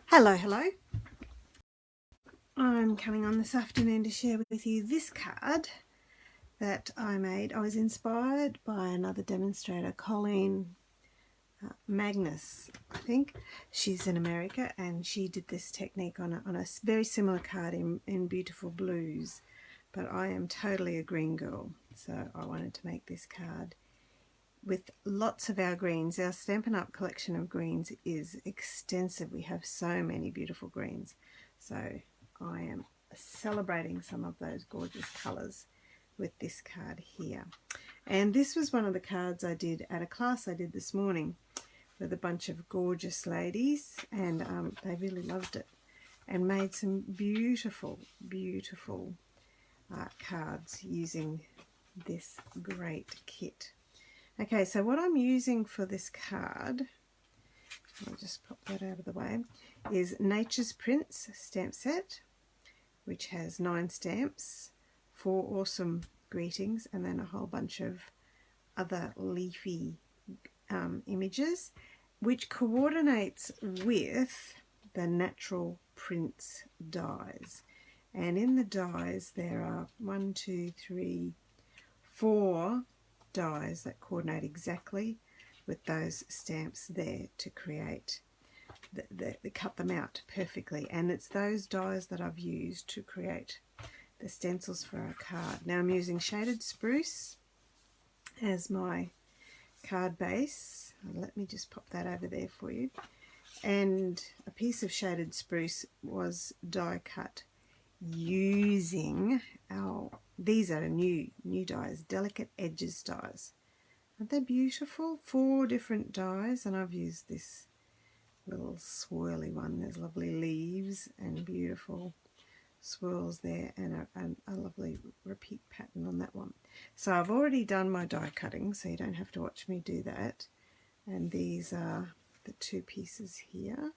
Hello. I'm coming on this afternoon to share with you this card that I made. I was inspired by another demonstrator, Colleen Magnus, I think. She's in America and she did this technique on a very similar card in beautiful blues, but I am totally a green girl, so I wanted to make this card with lots of our greens. Our Stampin' Up! Collection of greens is extensive. We have so many beautiful greens. So I am celebrating some of those gorgeous colours with this card here. And this was one of the cards I did at a class I did this morning with a bunch of gorgeous ladies, and they really loved it and made some beautiful cards using this great kit. Okay, so what I'm using for this card, I'll just pop that out of the way, is Nature's Prints stamp set, which has 9 stamps, 4 awesome greetings, and then a whole bunch of other leafy images, which coordinates with the Natural Prints dies. And in the dies there are 4 dies that coordinate exactly with those stamps there to create cut them out perfectly, and it's those dies that I've used to create the stencils for our card. Now I'm using Shaded Spruce as my card base. Let me just pop that over there for you. And a piece of Shaded Spruce was die cut using these are new dies, Delicate Edges dies. Aren't they beautiful? 4 different dies, and I've used this little swirly one. There's lovely leaves and beautiful swirls there, and a lovely repeat pattern on that one. So I've already done my die cutting, so you don't have to watch me do that. And these are the 2 pieces here.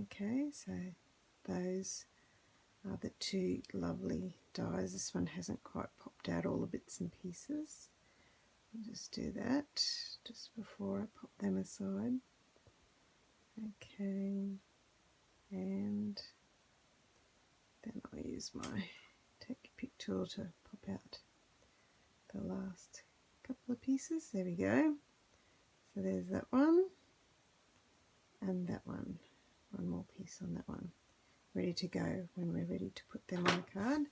Okay, so those are the 2 lovely dies. This one hasn't quite popped out all the bits and pieces. I'll just do that just before I pop them aside. Okay, and then I'll use my Take Pick tool to pop out the last couple of pieces. There we go. So there's that one and that one. One more piece on that one. Ready to go when we're ready to put them on the card.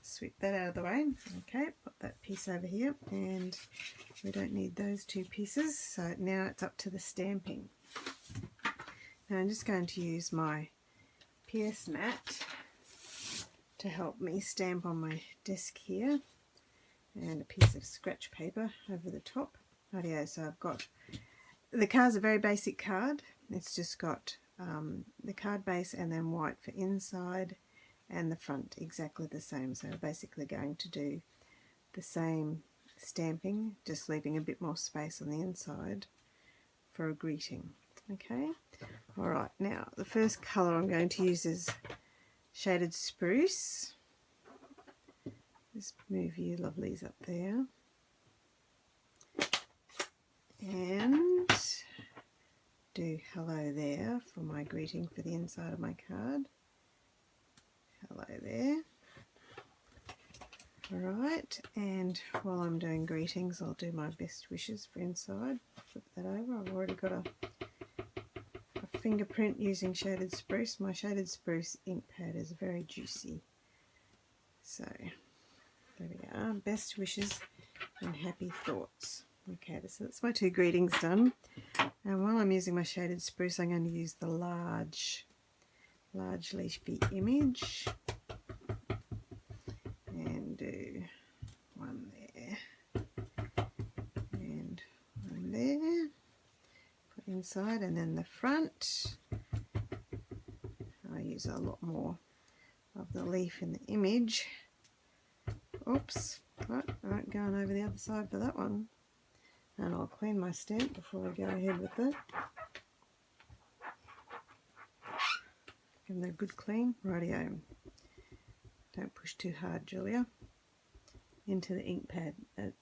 Sweep that out of the way. Okay, put that piece over here, and we don't need those 2 pieces. So now it's up to the stamping. Now I'm just going to use my PS mat to help me stamp on my desk here, and a piece of scratch paper over the top. Rightio, so I've got, the card's a very basic card. It's just got the card base and then white for inside, and the front exactly the same. So we're basically going to do the same stamping, just leaving a bit more space on the inside for a greeting. Okay, alright, now the first colour I'm going to use is Shaded Spruce. Just move you lovelies up there. And do hello there for my greeting for the inside of my card. Hello there. Alright, and while I'm doing greetings, I'll do my best wishes for inside. Flip that over. I've already got a fingerprint using Shaded Spruce. My Shaded Spruce ink pad is very juicy. So there we are. Best wishes and happy thoughts. Okay, so that's my 2 greetings done. And while I'm using my Shaded Spruce, I'm going to use the large leafy image and do one there and one there. Put inside, and then the front. I use a lot more of the leaf in the image. Oops, right, going over the other side for that one. And I'll clean my stamp before we go ahead with it. Give them a good clean. Rightio. Don't push too hard, Julia. Into the ink pad.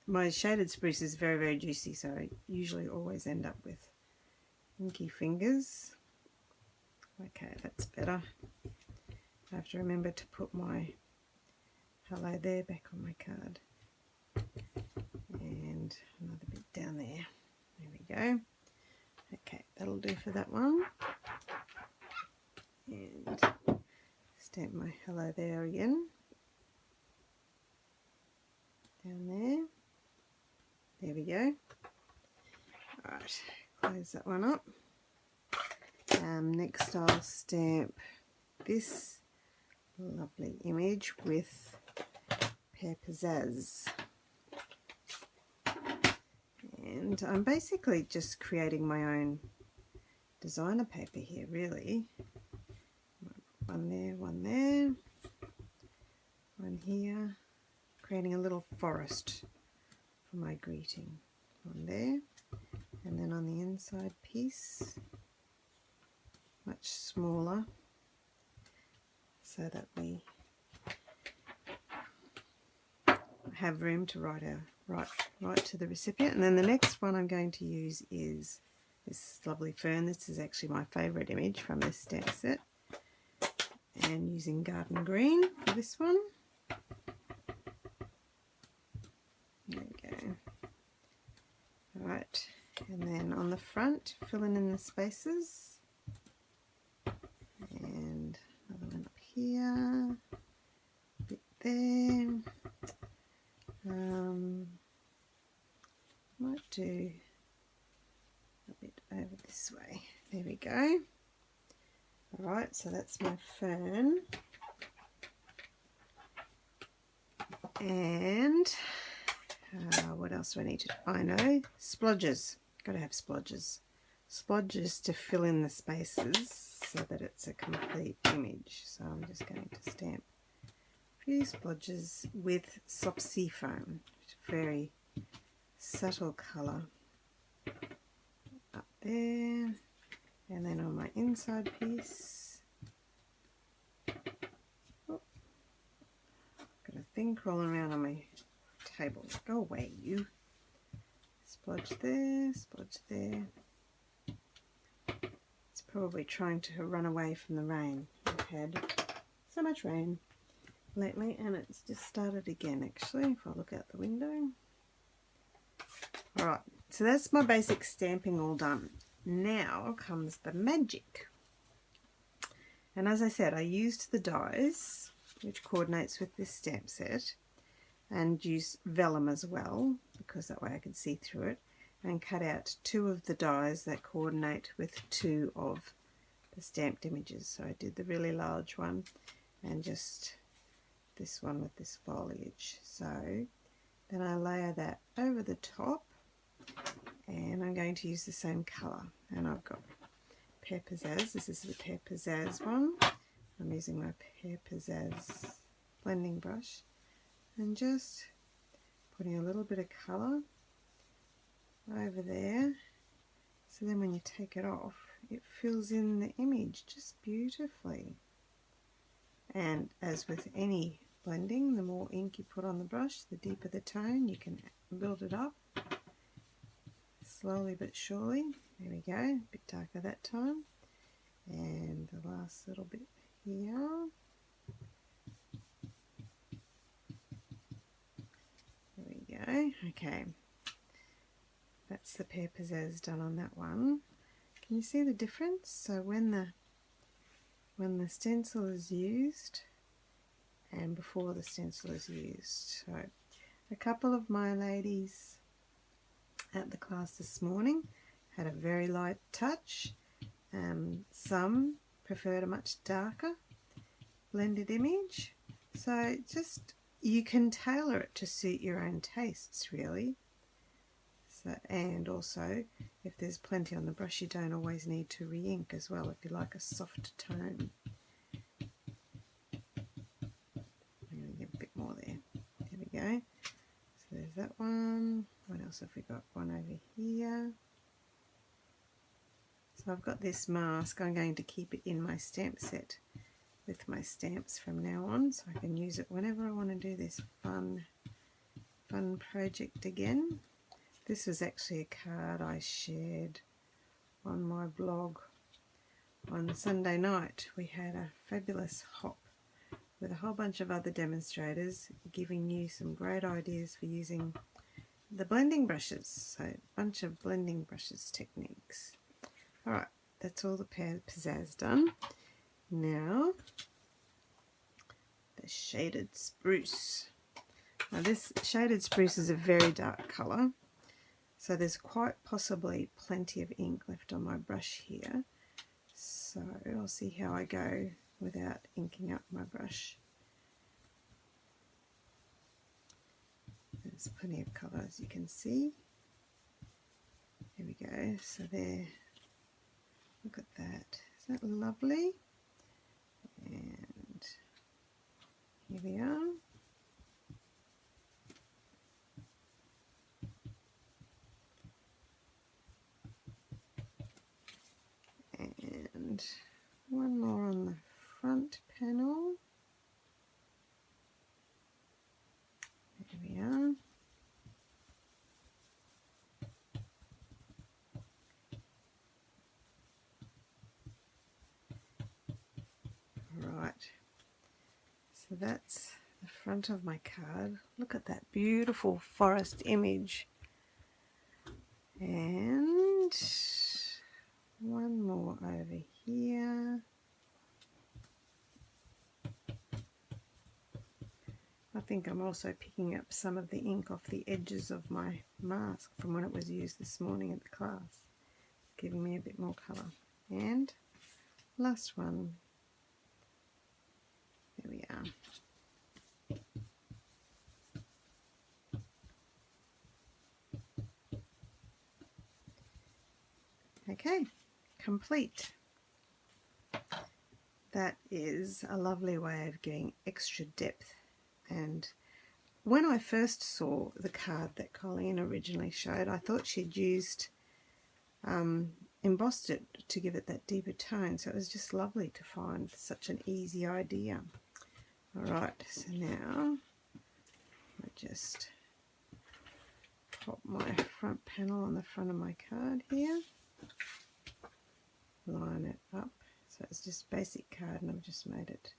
My Shaded Spruce is very juicy, so I usually always end up with inky fingers. Okay, that's better. I have to remember to put my hello there back on my card. And another bit down there. There we go. Okay, that'll do for that one. And stamp my hello there again. Down there. There we go. Alright, close that one up. Next I'll stamp this lovely image with Pear Pizzazz. And I'm basically just creating my own designer paper here, really. One there, one there, one here. Creating a little forest for my greeting. One there, and then on the inside piece, much smaller, so that we have room to write to the recipient. And then the next one I'm going to use is this lovely fern. This is actually my favourite image from this stamp set, and using garden green for this one. There we go. Alright, and then on the front, filling in the spaces, and another one up here, a bit there. Might do a bit over this way. There we go. Alright, so that's my fern. And what else do I need to do? I know, splodges. Got to have splodges. Splodges to fill in the spaces so that it's a complete image. So I'm just going to stamp a few splodges with soft sea foam. Very subtle colour up there. And then on my inside piece, got a thing crawling around on my table. Go away, you. Splodge there, splodge there. It's probably trying to run away from the rain. We've had so much rain lately, and it's just started again actually, if I look out the window. Alright, so that's my basic stamping all done. Now comes the magic. And as I said, I used the dies, which coordinates with this stamp set, and use vellum as well, because that way I can see through it, and cut out 2 of the dies that coordinate with 2 of the stamped images. So I did the really large one and just this one with this foliage. So then I layer that over the top, and I'm going to use the same colour. And I've got Pear Pizzazz. This is the Pear Pizzazz one. I'm using my Pear Pizzazz blending brush and just putting a little bit of colour over there, so then when you take it off it fills in the image just beautifully. And as with any blending, the more ink you put on the brush, the deeper the tone. You can build it up slowly but surely. There we go, a bit darker that time. And the last little bit here. There we go. Okay, that's the Pear Pizzazz done on that one. Can you see the difference? So when the stencil is used and before the stencil is used. So a couple of my ladies at the class this morning had a very light touch. Some preferred a much darker blended image. So just, you can tailor it to suit your own tastes really. So, and also if there's plenty on the brush, you don't always need to re-ink as well if you like a soft tone. I'm going to get a bit more there. There we go. So there's that one. What else have we got? One over here. So I've got this mask. I'm going to keep it in my stamp set with my stamps from now on, so I can use it whenever I want to do this fun project again. This was actually a card I shared on my blog on Sunday night we had a fabulous hop with a whole bunch of other demonstrators giving you some great ideas for using the blending brushes. So a bunch of blending brushes techniques. Alright, that's all the pizzazz done. Now the shaded spruce. Now this shaded spruce is a very dark colour, so there's quite possibly plenty of ink left on my brush here. So I'll see how I go without inking up my brush. There's plenty of colour, as you can see. There we go. So there, look at that. Isn't that lovely? And here we are. And one more on the front panel. There we are. Right, so that's the front of my card. Look at that beautiful forest image. And one more over here. I think I'm also picking up some of the ink off the edges of my mask from when it was used this morning at the class, giving me a bit more colour. And last one. There we are. Okay, complete. That is a lovely way of getting extra depth. And when I first saw the card that Colleen originally showed, I thought she'd used embossed it to give it that deeper tone, so it was just lovely to find such an easy idea. Alright, so now I just pop my front panel on the front of my card here, line it up, so it's just basic card and I've just made it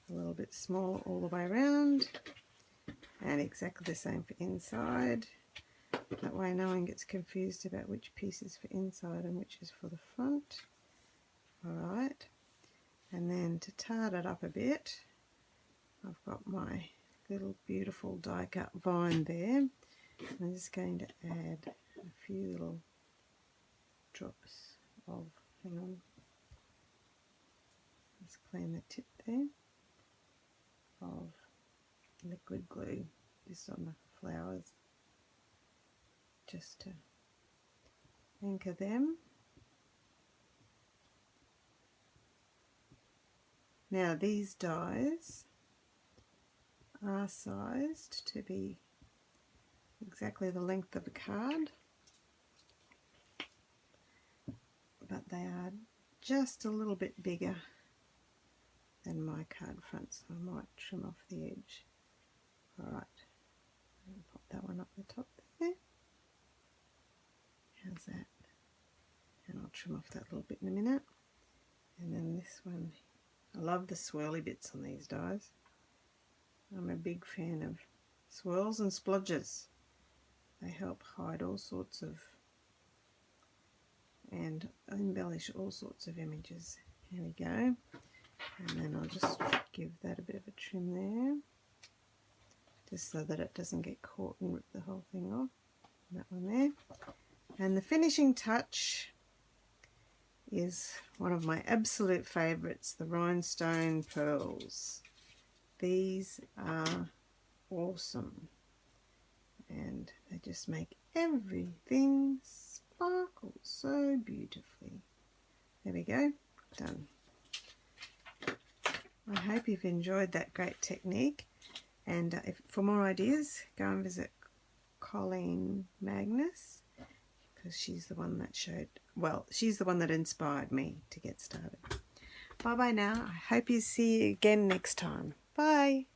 a little bit smaller all the way around, and exactly the same for inside. That way no one gets confused about which piece is for inside and which is for the front. Alright, and then to tart it up a bit, I've got my little beautiful die cut vine there. I'm just going to add a few little drops of, hang on, let's clean the tip there, of liquid glue just on the flowers, just to anchor them. Now these dies are sized to be exactly the length of a card, but they are just a little bit bigger than my card front, so I might trim off the edge. Alright, pop that one up the top there. How's that? And I'll trim off that little bit in a minute. And then this one, I love the swirly bits on these dies. I'm a big fan of swirls and splodges. They help hide all sorts of and embellish all sorts of images. Here we go. And then I'll just give that a bit of a trim there, just so that it doesn't get caught and rip the whole thing off. That one there. And the finishing touch is one of my absolute favourites, the rhinestone pearls. These are awesome, and they just make everything sparkle so beautifully. There we go, done. I hope you've enjoyed that great technique, and for more ideas, go and visit Colleen Magnus, because she's the one that she's the one that inspired me to get started. Bye bye now. I hope you see you again next time. Bye.